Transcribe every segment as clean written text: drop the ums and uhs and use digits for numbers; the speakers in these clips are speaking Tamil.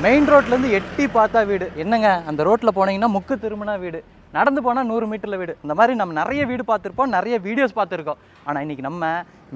மெயின் ரோட்லேருந்து எட்டி பார்த்தா வீடு என்னங்க, அந்த ரோட்டில் போனீங்கன்னா முக்கு திரும்பினா வீடு, நடந்து போனால் 100 மீட்டரில் வீடு. இந்த மாதிரி நம்ம நிறைய வீடு பார்த்துருப்போம், நிறைய வீடியோஸ் பார்த்துருக்கோம். ஆனால் இன்றைக்கி நம்ம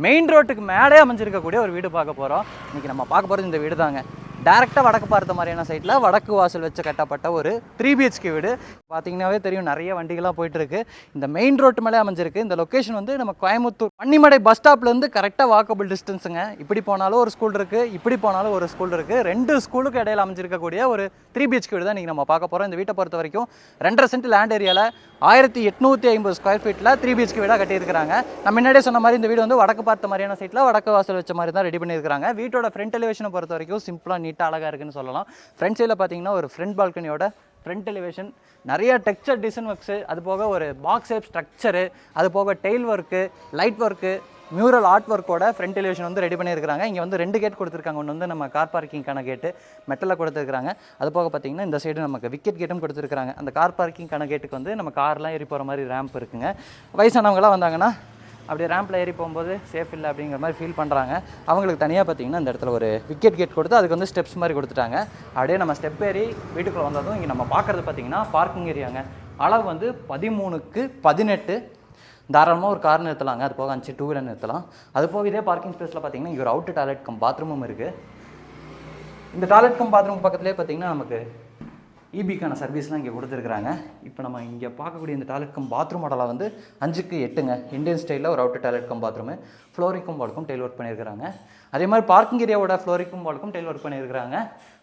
மெயின் ரோட்டுக்கு மேலே அமைஞ்சிருக்கக்கூடிய ஒரு வீடு பார்க்க போகிறோம். இன்றைக்கி நம்ம பார்க்க போகிறது இந்த வீடு தாங்க. டேரெக்டாக வடக்கு பார்த்த மாதிரியான சைட்டில் வடக்கு வாசல் வச்சு கட்டப்பட்ட ஒரு 3 BHK வீடு. பார்த்தீங்கன்னாவே தெரியும், நிறைய வண்டிகள்லாம் போயிட்டுருக்கு. இந்த மெயின் ரோட்டு மேலே அமைஞ்சிருக்கு. இந்த லொக்கேஷன் வந்து நம்ம கோயம்புத்தூர் பன்னிமடை பஸ் ஸ்டாப்லேருந்து கரெக்டாக வாக்கபிள் டிஸ்டன்ஸுங்க. இப்படி போனாலும் ஒரு ஸ்கூல் இருக்குது, இப்படி போனாலும் ஒரு ஸ்கூல் இருக்குது. 2 ஸ்கூலுக்கு இடையில அமைஞ்சிருக்கக்கூடிய ஒரு 3 BHK வீடு தான் இன்றைக்கி நம்ம பார்க்க போகிறோம். இந்த வீட்டை பொறுத்த வரைக்கும் 2.5 சென்ட் லேண்ட் ஏரியாவில் 1850 ஸ்கொயர் ஃபீட்டில் 3 BHK வீடாக கட்டியிருக்காங்க. நம்ம முன்னாடியே சொன்ன மாதிரி இந்த வீடு வந்து வடக்கு பார்த்த மாதிரியான சைட்டில் வடக்கு வாசல் வச்ச மாதிரி தான் ரெடி பண்ணியிருக்காங்க. வீட்டோட ஃப்ரண்ட் எலிவேஷனை பொறுத்த வரைக்கும் சிம்பிளாக நீட்டாக அழகாக இருக்குன்னு சொல்லலாம். ஃப்ரண்ட் சைடில் பார்த்தீங்கன்னா ஒரு ஃப்ரண்ட் பால்கனியோட ஃப்ரண்ட் எலிவேஷன், நிறைய டெக்ஸ்சர் டிசைன் ஒர்க்ஸு, அது போக ஒரு பாக்ஸ் ஷேப் ஸ்ட்ரக்சரு, அது போக tile work, light work, mural art ஒர்க்கோட ஃப்ரண்ட் எலிவேஷன் வந்து ரெடி பண்ணியிருக்காங்க. இங்கே வந்து 2 கேட் கொடுத்துருக்காங்க. ஒன்று வந்து நம்ம கார் பார்க்கிங்கான கேட்டு மெட்டலில் கொடுத்துருக்காங்க. அது போக பார்த்தீங்கன்னா இந்த சைடு நமக்கு விக்கெட் கேட்டும் கொடுத்துருக்காங்க. அந்த கார் பார்க்கிங்கான கேட்டுக்கு வந்து நம்ம கார்லாம் ஏறி போகிற மாதிரி ரேம்ப் இருக்குங்க. வயசானவங்களாம் வந்தாங்கன்னா அப்படியே ரேம்பில் ஏறி போகும்போது சேஃப் இல்லை அப்படிங்கிற மாதிரி ஃபீல் பண்ணுறாங்க. அவங்களுக்கு தனியாக பார்த்தீங்கன்னா இந்த இடத்துல ஒரு விக்கெட் கேட் கொடுத்து அதுக்கு வந்து ஸ்டெப்ஸ் மாதிரி கொடுத்துட்டாங்க. அப்படியே நம்ம ஸ்டெப் ஏறி வீட்டுக்குள்ளே வந்ததும் இங்கே நம்ம பார்க்குறது பார்த்தீங்கன்னா பார்க்கிங் ஏரியாங்க. அளவு வந்து 13க்கு 18. தாராளமாக ஒரு கார் நிறுத்தலாங்க. அது போக 5 டூ வீலர் நிறுத்தலாம். அது போக இதே பார்க்கிங் ஸ்பேஸில் பார்த்தீங்கன்னா இங்கே ஒரு அவுட் டாய்லெட் கம் பாத்ரூமும் இருக்குது. இந்த டாய்லெட் கம் பாத்ரூம் பக்கத்துலேயே பார்த்தீங்கன்னா நமக்கு இபிக்கான சர்வீஸ்லாம் இங்கே கொடுத்துருக்குறாங்க. இப்போ நம்ம இங்கே பார்க்கக்கூடிய இந்த டாய்லெட் கம் பாத்ரூம் மாடலாக வந்து 5க்கு 8ங்க. இந்தியன் ஸ்டைலில் ஒரு அவுட்டர் டாய்லெட் கம் பாத்ரூமு. ஃப்ளோரிங்கும் வாலுக்கும் டெயில் ஒர்க் பண்ணியிருக்காங்க. அதே மாதிரி பார்க்கிங் ஏரியாவோட ஃப்ளோரிங்கும் வாலுக்கும் டெயில் ஒர்க் பண்ணியிருக்காங்க.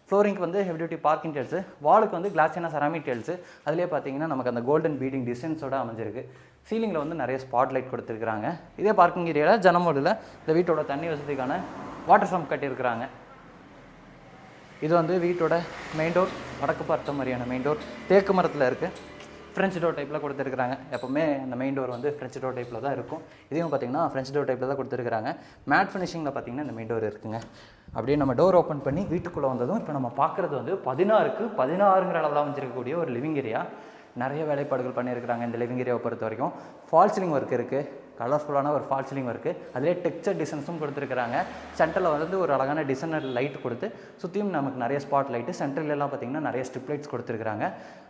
ஃப்ளோரிங்க்கு வந்து ஹெவி டியூட்டி பார்க்கிங் டெயில்ஸு, வாலுக்கு வந்து கிளாஸியான செராமிக் டெயில்ஸு. அதிலே பார்த்தீங்கன்னா நமக்கு அந்த கோல்டன் பீடிங் டிசைன்ஸோட அமைஞ்சிருக்கு. சீலிங்கில் வந்து நிறைய ஸ்பாட் லைட் கொடுத்துருக்குறாங்க. இதே பார்க்கிங் ஏரியாவில் ஜனமோடில் இந்த வீட்டோட தண்ணி வசதிக்கான வாட்டர் சம்ப் கட்டியிருக்கிறாங்க. இது வந்து வீட்டோட மெயின் டோர், வடக்கு பார்த்த மாதிரியான மெயின் டோர், தேக்கு மரத்தில் இருக்குது. ஃப்ரெஞ்ச் டோர் டைப்பில் கொடுத்துருக்குறாங்க. எப்போவுமே அந்த மெயின் டோர் வந்து ஃப்ரெஞ்ச் டோர் டைப்பில் தான் இருக்கும். இதையும் பார்த்திங்கன்னா ஃப்ரெஞ்ச் டோர் டைப்பில் தான் கொடுத்துருக்குறாங்க. மேட் ஃபினிஷிங்கில் பார்த்திங்கன்னா இந்த மெயின் டோர் இருக்குங்க. அப்படியே நம்ம டோர் ஓப்பன் பண்ணி வீட்டுக்குள்ளே வந்ததும் இப்போ நம்ம பார்க்குறது வந்து 16க்கு 16ங்கிற அளவில் அமைஞ்சிருக்கக்கூடிய ஒரு லிவிங் ஏரியா. நிறைய வேலைப்பாடுகள் பண்ணியிருக்கிறாங்க இந்த லிவிங் ஏரியாவை பொறுத்த வரைக்கும். ஃபால் சீலிங் ஒர்க் இருக்குது, கலர்ஃபுல்லான ஒரு ஃபால் சீலிங் ஒர்க்கு. அதிலே டெக்ஸ்சர் டிசைன்ஸும் கொடுத்துருக்குறாங்க. சென்டரில் வந்து ஒரு அழகான டிசைனர் லைட் கொடுத்து சுற்றியும் நமக்கு நிறைய ஸ்பாட் லைட்டு, சென்டர்லாம் பார்த்திங்கன்னா நிறைய ஸ்ட்ரிப் லைட்ஸ் கொடுத்துருக்குறாங்க.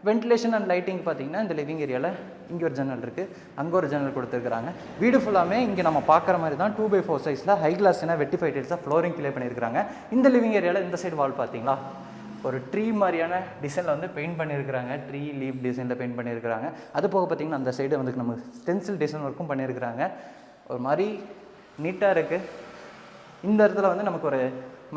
வென்டிலேஷன் அண்ட் லைட்டிங் பார்த்திங்கன்னா இந்த லிவிங் ஏரியாவில் இங்கே ஒரு ஜன்னல் இருக்குது, அங்கே ஒரு ஜன்னல் கொடுத்துருக்குறாங்க. வீடு ஃபுல்லாமே இங்கே நம்ம பார்க்குற மாதிரி தான் 2x4 சைஸில் ஹை கிளாஸ்னா வெட்டிஃபை டைல்ஸாக ஃப்ளோரிங் கிளே பண்ணியிருக்காங்க. இந்த லிவிங் ஏரியாவில் இந்த சைடு வால் பார்த்திங்களா ஒரு ட்ரீ மாதிரியான டிசைனில் வந்து பெயிண்ட் பண்ணியிருக்கிறாங்க. ட்ரீ லீப் டிசைனில் பெயிண்ட் பண்ணியிருக்கிறாங்க. அது போக பார்த்திங்கன்னா அந்த சைடு வந்து நம்ம ஸ்டென்சில் டிசைன் ஒர்க்கும் பண்ணியிருக்கிறாங்க. ஒரு மாதிரி நீட்டாக இருக்குது. இந்த இடத்துல வந்து நமக்கு ஒரு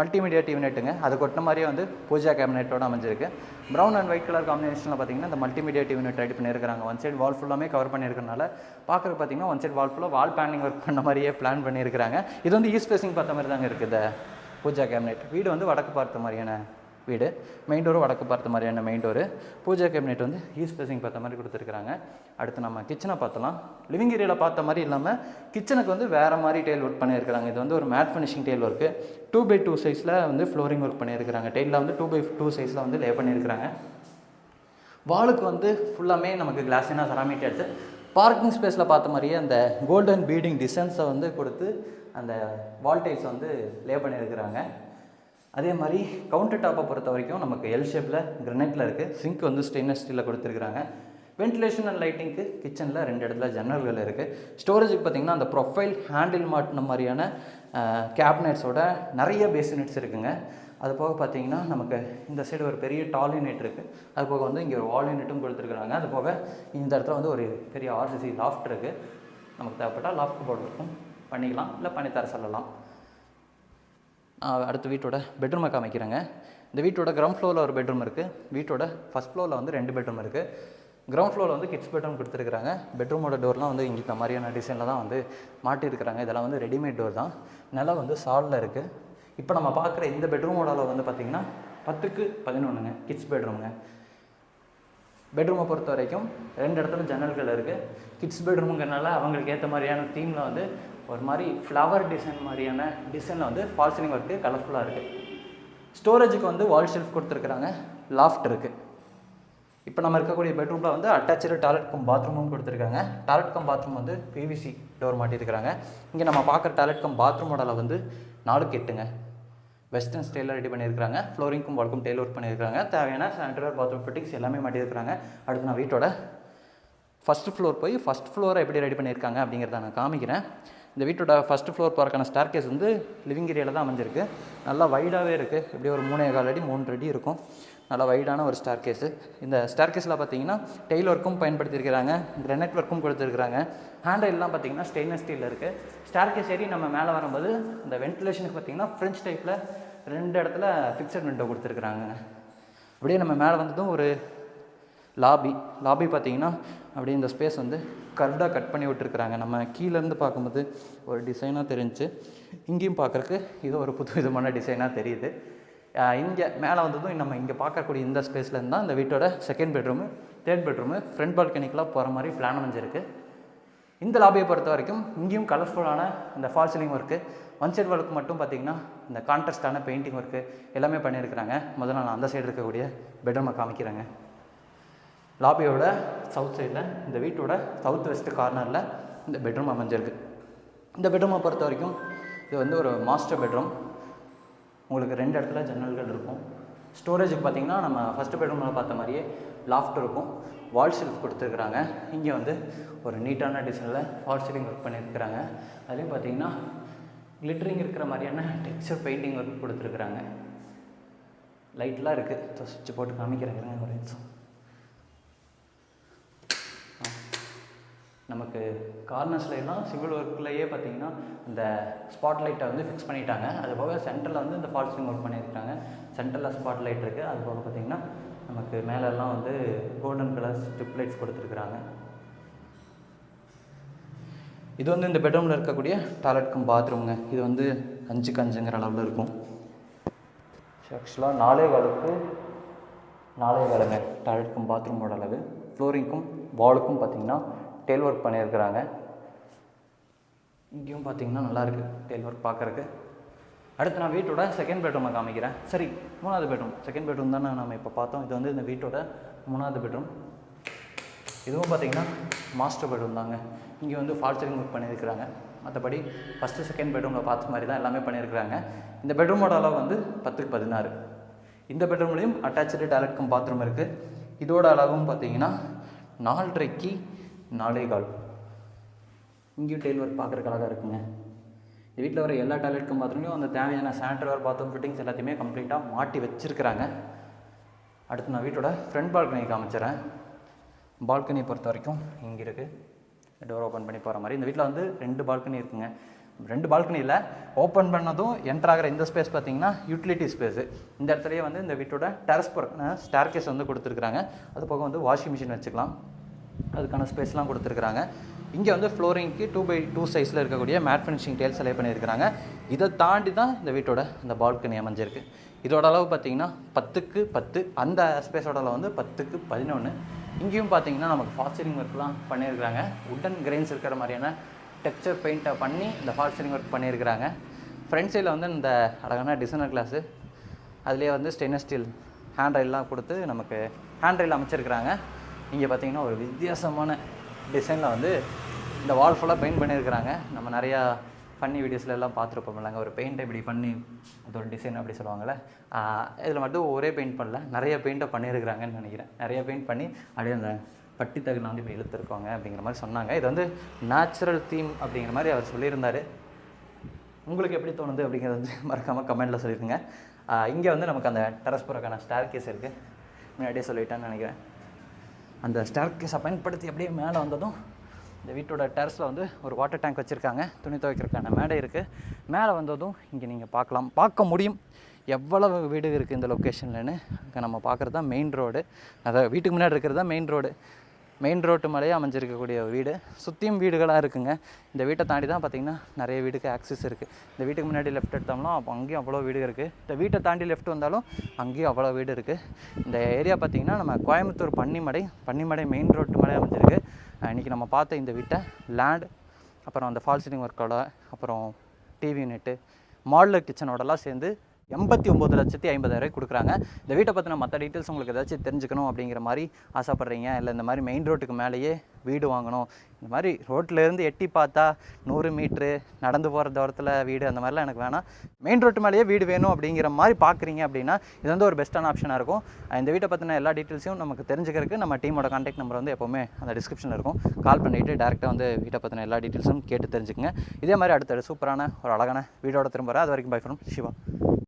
மல்டிமீடியா டிவி நெட்டுங்க, அது கொட்டின மாதிரியே வந்து பூஜா கேபினெட்டோடு அமைஞ்சிருக்கு. ப்ரௌன் அண்ட் ஒயிட் கலர் காம்பினேஷனில் பார்த்திங்கன்னா இந்த மல்டிமீடியா டிவி நெட் ரெடி பண்ணியிருக்காங்க. ஒன் சைடு வால் ஃபுல்லாமே கவர் பண்ணியிருக்கனால பார்க்குறது பார்த்திங்கன்னா ஒன் சைடு வால் ஃபுல்லாக வால் பேனிங் ஒர்க் பண்ண மாதிரியே பிளான் பண்ணியிருக்கிறாங்க. இது வந்து ஈஸ்ட் ஃபேஸிங் பார்த்த மாதிரி தாங்க இருக்குது இந்த பூஜா கேபினெட். வீடு வந்து வடக்கு பார்த்த மாதிரியான வீடு, மெயின் டோரும் வடக்கு பார்த்த மாதிரியான மெயின் டோரு. பூஜா கேபினெட் வந்து ஈஸ்ட் ஃபேஸிங் பார்த்த மாதிரி கொடுத்துருக்குறாங்க. அடுத்து நம்ம கிச்சனை பார்த்தலாம். லிவிங் ஏரியாவில் பார்த்த மாதிரி இல்லாமல் கிச்சனுக்கு வந்து வேறு மாதிரி டைல் ஒர்க் பண்ணியிருக்கிறாங்க. இது வந்து ஒரு matte finishing tail work. 2x2 சைஸில் வந்து ஃப்ளோரிங் ஒர்க் பண்ணியிருக்கிறாங்க. டைலில் வந்து 2x2 சைஸில் வந்து லே பண்ணியிருக்கிறாங்க. வாலுக்கு வந்து ஃபுல்லாமே நமக்கு கிளாஸினா செராமிக் டைல்ஸு. பார்க்கிங் ஸ்பேஸில் பார்த்த மாதிரியே அந்த கோல்டன் பீடிங் டிசைன்ஸை வந்து கொடுத்து அந்த வால் டைல்ஸை வந்து லே பண்ணியிருக்கிறாங்க. அதே மாதிரி கவுண்டர் டாப்பை பொறுத்த வரைக்கும் நமக்கு எல் ஷேப்பில் கிரனைட்டில் இருக்குது. சிங்க் வந்து ஸ்டெயின்லெஸ் ஸ்டீலில் கொடுத்துருக்குறாங்க. வென்டிலேஷன் அண்ட் லைட்டிங்க்கு கிச்சனில் 2 இடத்துல ஜன்னல்கள் இருக்குது. ஸ்டோரேஜுக்கு பார்த்திங்கன்னா அந்த ப்ரொஃபைல் ஹேண்டில் மாட்டின மாதிரியான கேபினெட்ஸோட நிறைய பேசினெட்ஸ் இருக்குங்க. அது போக பார்த்திங்கன்னா நமக்கு இந்த சைடு ஒரு பெரிய டால் யூனிட் இருக்குது. அது போக வந்து இங்கே ஒரு வால் யூனிட்டும் கொடுத்துருக்குறாங்க. அது போக இந்த இடத்துல வந்து ஒரு பெரிய RCC லாஃப்ட் இருக்குது. நமக்கு தேவைப்பட்டால் லாஃப்ட் போர்டு இருக்கும், பண்ணிக்கலாம், இல்லை பண்ணித்தர சொல்லலாம். அடுத்து வீட்டோட பெட்ரூமை காமிக்கிறேங்க. இந்த வீட்டோட கிரவுண்ட் ஃப்ளோரில் ஒரு பெட்ரூம் இருக்குது. வீட்டோட ஃபஸ்ட் ஃப்ளோரில் வந்து 2 பெட்ரூம் இருக்குது. கிரவுண்ட் ஃப்ளோரில் வந்து கிட்ஸ் பெட்ரூம் கொடுத்துருக்குறாங்க. பெட்ரூமோட டோர்லாம் வந்து இங்கே இந்த மாதிரியான டிசைனில் தான் வந்து மாட்டியிருக்கிறாங்க. இதெல்லாம் வந்து ரெடிமேட் டோர் தான். நிலம் வந்து சாலில் இருக்குது. இப்போ நம்ம பார்க்குற இந்த பெட்ரூமோட வந்து பார்த்திங்கன்னா 10க்கு 11ங்க கிட்ஸ் பெட்ரூமுங்க. பெட்ரூமை பொறுத்த வரைக்கும் 2 இடத்துல ஜன்னல்கள் இருக்குது. கிட்ஸ் பெட்ரூமுங்கிறனால அவங்களுக்கு ஏற்ற மாதிரியான தீமில் வந்து ஒரு மாதிரி ஃப்ளவர் டிசைன் மாதிரியான டிசைனில் வந்து ஃபால் சீலிங் ஒர்க்கு கலர்ஃபுல்லாக இருக்குது. ஸ்டோரேஜுக்கு வந்து வால் ஷெல்ஃப் கொடுத்துருக்குறாங்க. லாஃப்ட் இருக்குது. இப்போ நம்ம இருக்கக்கூடிய பெட்ரூமில் வந்து அட்டாச்சு டாய்லெட் கம் பாத்ரூமும் கொடுத்துருக்காங்க. டாய்லெட் கம் பாத்ரூம் வந்து PVC டோர் மாட்டியிருக்கிறாங்க. இங்கே நம்ம பார்க்குற டாய்லெட் கம் பாத்ரூமோட வந்து 4க்கு 8ங்க. வெஸ்டர்ன் ஸ்டைலில் ரெடி பண்ணியிருக்காங்க. ஃப்ளோரிங்க்கும் வால்க்கும் டெய்ல் ஒர்க் பண்ணியிருக்காங்க. தேவையான சானிட்டரி பாத்ரூம் ஃபிட்டிங்ஸ் எல்லாமே மாட்டியிருக்காங்க. அடுத்து நான் வீட்டோட ஃபஸ்ட்டு ஃப்ளோர் போய் ஃபஸ்ட் ஃப்ளோரை எப்படி ரெடி பண்ணியிருக்காங்க அப்படிங்கிறத நான் காமிக்கிறேன். இந்த வீட்டோட ஃபஸ்ட்டு ஃப்ளோர் போகிறக்கான ஸ்டார் கேஸ் வந்து லிவிங் ஏரியாவில் தான் அமைஞ்சிருக்கு. நல்லா வைடாகவே இருக்குது. எப்படி ஒரு 3.25 அடி 3 அடி இருக்கும். நல்லா வைடான ஒரு ஸ்டார் கேஸு. இந்த ஸ்டார் கேஸில் பார்த்தீங்கன்னா டெய்ல் ஒர்க்கும் பயன்படுத்தியிருக்கிறாங்க, கிரானைட் ஒர்க்கும் கொடுத்துருக்குறாங்க. ஹேண்ட்ரெல்லாம் பார்த்தீங்கன்னா ஸ்டெயின்லெஸ் ஸ்டீலில் இருக்குது. ஸ்டார் கேஸ் ஏறி நம்ம மேலே வரும்போது இந்த வென்டிலேஷனுக்கு பார்த்தீங்கன்னா ஃப்ரெஞ்ச் டைப்பில் 2 இடத்துல ஃபிக்ஸட் விண்டோ கொடுத்துருக்குறாங்க. அப்படியே நம்ம மேலே வந்ததும் ஒரு லாபி பார்த்தீங்கன்னா அப்படியே இந்த ஸ்பேஸ் வந்து கர்டாக கட் பண்ணி விட்டுருக்குறாங்க. நம்ம கீழேருந்து பார்க்கும்போது ஒரு டிசைனாக தெரிஞ்சு, இங்கேயும் பார்க்குறக்கு இது ஒரு புது விதமான டிசைனாக தெரியுது. இங்கே மேலே வந்ததும் நம்ம இங்கே பார்க்கக்கூடிய இந்த ஸ்பேஸ்லேருந்து தான் இந்த வீட்டோட second bedroom, third bedroom, front பால்கனிக்கெலாம் போகிற மாதிரி பிளான் அமைஞ்சிருக்கு. இந்த லாபியை பொறுத்த வரைக்கும் இங்கேயும் கலர்ஃபுல்லான இந்த fall ceiling work, one side work மட்டும் பார்த்திங்கன்னா இந்த கான்ட்ராஸ்டான பெயிண்டிங் ஒர்க்கு எல்லாமே பண்ணியிருக்கிறாங்க. முதல்ல நான் அந்த சைடு இருக்கக்கூடிய பெட்ரூமை காமிக்கிறேங்க. லாபியோட சவுத் சைடில் இந்த வீட்டோட சவுத் வெஸ்ட் கார்னரில் இந்த பெட்ரூம் அமைஞ்சிருக்கு. இந்த பெட்ரூமை பொறுத்த வரைக்கும் இது வந்து ஒரு மாஸ்டர் பெட்ரூம். உங்களுக்கு 2 இடத்துல ஜன்னல்கள் இருக்கும். ஸ்டோரேஜுக்கு பார்த்திங்கன்னா நம்ம ஃபஸ்ட்டு பெட்ரூமில் பார்த்த மாதிரியே லாஃப்ட் இருக்கும். வால் ஷெல்ஃப் கொடுத்துருக்குறாங்க. இங்கே வந்து ஒரு நீட்டான டிசைனில் ஃபால் சீலிங் ஒர்க் பண்ணியிருக்கிறாங்க. அதுலேயும் பார்த்திங்கன்னா கிளிட்டரிங் இருக்கிற மாதிரியான டெக்ஸ்சர் பெயிண்டிங் ஒர்க் கொடுத்துருக்குறாங்க. லைட்லாம் இருக்குது. சுவிட்ச் போட்டு காமிக்கிறேங்க ஒரு நிமிஷம். நமக்கு கார்னர்ஸ்லாம் சிவில் ஒர்க்லேயே பார்த்திங்கன்னா இந்த ஸ்பாட் லைட்டை வந்து ஃபிக்ஸ் பண்ணிட்டாங்க. அது போக சென்டரில் வந்து இந்த ஃபால் சீலிங் ஒர்க் பண்ணியிருக்காங்க. சென்டரில் ஸ்பாட் லைட் இருக்குது. அது போக பார்த்திங்கன்னா நமக்கு மேலெல்லாம் வந்து கோல்டன் கலர் ஸ்ட்ரிப் லைட்ஸ் கொடுத்துருக்குறாங்க. இது வந்து இந்த பெட்ரூமில் இருக்கக்கூடிய டாய்லெட்க்கும் பாத்ரூமுங்க. இது வந்து 5க்கு 5ங்கிற அளவில் இருக்கும். ஆக்சுவலாக 4.25 டாய்லெட்க்கும் பாத்ரூமோட அளவு. ஃப்ளோரிங்க்கும் வாலுக்கும் பார்த்திங்கன்னா டெய்ல் ஒர்க் பண்ணியிருக்கிறாங்க. இங்கேயும் பார்த்திங்கன்னா நல்லாயிருக்கு டெய்ல் ஒர்க் பார்க்குறக்கு. அடுத்து நான் வீட்டோட செகண்ட் பெட்ரூமை காமிக்கிறேன். சரி, 3வது பெட்ரூம். செகண்ட் பெட்ரூம் தானே நம்ம இப்போ பார்த்தோம். இது வந்து இந்த வீட்டோட 3வது பெட்ரூம். இதுவும் பார்த்திங்கன்னா மாஸ்டர் பெட்ரூம் தாங்க. இங்கே வந்து ஃபால் சீலிங் ஒர்க் பண்ணியிருக்கிறாங்க. மற்றபடி ஃபஸ்ட்டு செகண்ட் பெட்ரூமில் பார்த்த மாதிரி தான் எல்லாமே பண்ணியிருக்கிறாங்க. இந்த பெட்ரூமோட அளவு வந்து 10க்கு 16. இந்த பெட்ரூம்லேயும் அட்டாச்சு டாய்லெட்க்கும் பாத்ரூம் இருக்குது. இதோட அளவும் பார்த்திங்கன்னா 4.5க்கு 4.25. இங்கேயும் டெய்ல் ஒர்க் பார்க்குறக்கு அழகாக இருக்குங்க. இந்த வீட்டில் வர எல்லா டாய்லெட்க்கும் பாத்ரூம்லையும் அந்த தேவையான சானிட்டரி பாத்ரூம் ஃபிட்டிங்ஸ் எல்லாத்தையுமே கம்ப்ளீட்டாக மாட்டி வச்சுருக்கிறாங்க. அடுத்து நான் வீட்டோட ஃப்ரண்ட் பால்கனி காமிச்சிடறேன். பால்கனியை பொறுத்த வரைக்கும் இங்கே இருக்குது. டோர் ஓப்பன் பண்ணி போகிற மாதிரி. இந்த வீட்டில் வந்து 2 பால்கனி இருக்குங்க. 2 பால்கனியில் ஓப்பன் பண்ணதும் என்ட்ராகிற இந்த ஸ்பேஸ் பார்த்திங்கன்னா யூட்டிலிட்டி ஸ்பேஸு. இந்த இடத்துலையே வந்து இந்த வீட்டோட டெரஸ் போகிற ஸ்டார் கேஸ் வந்து கொடுத்துருக்குறாங்க. அது போக வந்து வாஷிங் மிஷின் வச்சுக்கலாம். அதுக்கான ஸ்பேஸ்லாம் கொடுத்துருக்குறாங்க. இங்கே வந்து ஃப்ளோரிங்க்கு 2x2 சைஸில் இருக்கக்கூடிய மேட் ஃபினிஷிங் டேல்ஸ் செலக்ட் பண்ணியிருக்கிறாங்க. இதை தாண்டி தான் இந்த வீட்டோட இந்த பால்கனி அமைஞ்சிருக்கு. இதோட அளவு பார்த்திங்கன்னா 10க்கு 10. அந்த ஸ்பேஸோட அளவு வந்து 10க்கு 11. இங்கேயும் பார்த்திங்கன்னா நமக்கு ஃபால் சீலிங் ஒர்க்லாம் பண்ணியிருக்கிறாங்க. உட்டன் கிரெயின்ஸ் இருக்கிற மாதிரியான டெக்ஸ்சர் பெயிண்ட்டை பண்ணி இந்த ஃபால் சீலிங் ஒர்க் பண்ணியிருக்கிறாங்க. ஃப்ரண்ட் சைடில் வந்து இந்த அழகான டிசைனர் கிளாஸு, அதுலேயே வந்து ஸ்டெயின்லெஸ் ஸ்டீல் ஹேண்ட் ரெயிலாம் கொடுத்து நமக்கு ஹேண்ட் ரெயில் அமைச்சிருக்கிறாங்க. இங்கே பார்த்திங்கன்னா ஒரு வித்தியாசமான டிசைனில் வந்து இந்த வால் ஃபுல்லாக பெயிண்ட் பண்ணியிருக்கிறாங்க. நம்ம நிறையா ஃபன்னி வீடியோஸில் எல்லாம் பார்த்துருப்போம் இல்லைங்க, ஒரு பெயிண்ட்டை இப்படி பண்ணி அது ஒரு டிசைன் அப்படி சொல்லுவாங்கள்ல. இதில் மட்டும் ஒரே பெயிண்ட் பண்ணல, நிறைய பெயிண்ட்டை பண்ணியிருக்கிறாங்கன்னு நினைக்கிறேன். நிறைய பெயிண்ட் பண்ணி அப்படியே அந்த பட்டி தகுந்த வந்து இப்படி இழுத்துருக்காங்க அப்படிங்கிற மாதிரி சொன்னாங்க. இது வந்து நேச்சுரல் தீம் அப்படிங்கிற மாதிரி அவர் சொல்லியிருந்தார். உங்களுக்கு எப்படி தோணுது அப்படிங்கிறது வந்து மறக்காமல் கமெண்ட்டில் சொல்லிடுங்க. இங்கே வந்து நமக்கு அந்த டெரஸ் போகிறக்கான ஸ்டார் கேஸ் இருக்குது. முன்னாடியே சொல்லிட்டேன்னு நினைக்கிறேன். அந்த ஸ்டார் கேஸை பயன்படுத்தி அப்படியே மேலே வந்ததும் இந்த வீட்டோட டெரஸில் வந்து ஒரு வாட்டர் டேங்க் வச்சுருக்காங்க. துணி துவைக்கிறதுக்கான மேடை இருக்குது. மேலே வந்ததும் இங்கே நீங்கள் பார்க்க முடியும் எவ்வளவு வீடு இருக்குது இந்த லொக்கேஷன்லன்னு. இங்கே நம்ம பார்க்குறது தான் மெயின் ரோடு. அதாவது வீட்டுக்கு முன்னாடி இருக்கிறது தான் மெயின் ரோடு. மெயின் ரோட்டு மேலேயே அமைஞ்சிருக்கக்கூடிய வீடு. சுற்றியும் வீடுகளாக இருக்குங்க. இந்த வீட்டை தாண்டி தான் பார்த்திங்கன்னா நிறைய வீடுக்கு ஆக்சஸ் இருக்குது. இந்த வீட்டுக்கு முன்னாடி லெஃப்ட் எடுத்தோம்னா அப்போ அங்கேயும் அவ்வளோ வீடு இருக்குது. இந்த வீட்டை தாண்டி லெஃப்ட் வந்தாலும் அங்கேயும் அவ்வளோ வீடு இருக்குது. இந்த ஏரியா பார்த்திங்கன்னா நம்ம கோயம்புத்தூர் பன்னிமடை மெயின் ரோட்டு மேலே அமைஞ்சிருக்கு. இன்றைக்கி நம்ம பார்த்த இந்த வீட்டை லேண்ட், அப்புறம் அந்த ஃபால் சீலிங் ஒர்க்கோட, அப்புறம் டிவி யூனிட்டு, மாடுலர் கிச்சனோடலாம் சேர்ந்து 89,50,000 கொடுக்குறாங்க. இந்த வீட்டை பற்றின மற்ற டீட்டெயில்ஸ் உங்களுக்கு ஏதாச்சும் தெரிஞ்சுக்கணும் அப்படிங்கிற மாதிரி ஆசைப்பட்றீங்க, இல்லை இந்த மாதிரி மெயின் ரோட்டுக்கு மேலேயே வீடு வாங்கணும், இந்த மாதிரி ரோட்லேருந்து எட்டி பார்த்தா 100 மீட்ரு நடந்து போகிற தூரத்தில் வீடு அந்த மாதிரிலாம் எனக்கு வேணாம், மெயின் ரோட்டு மேலேயே வீடு வேணும் அப்படிங்கிற மாதிரி பார்க்குறீங்க அப்படின்னா இது வந்து ஒரு பெஸ்ட்டான ஆப்ஷனாக இருக்கும். இந்த வீட்டை பற்றின எல்லா டீட்டெயில்ஸையும் நமக்கு தெரிஞ்சுக்கிறதுக்கு நம்ம டீமோட கான்டாக்ட் நம்பர் வந்து எப்போவுமே அந்த டிஸ்கிரிப்ஷனில் இருக்கும். கால் பண்ணிவிட்டு டேரெக்டாக வந்து வீட்டை பற்றின எல்லா டீட்டெயில்ஸும் கேட்டு தெரிஞ்சுக்கங்க. இதே மாதிரி அடுத்த சூப்பரான ஒரு அழகான வீடியோட திரும்ப வரேன். அது வரைக்கும் பை ஃப்ரம் சிவா.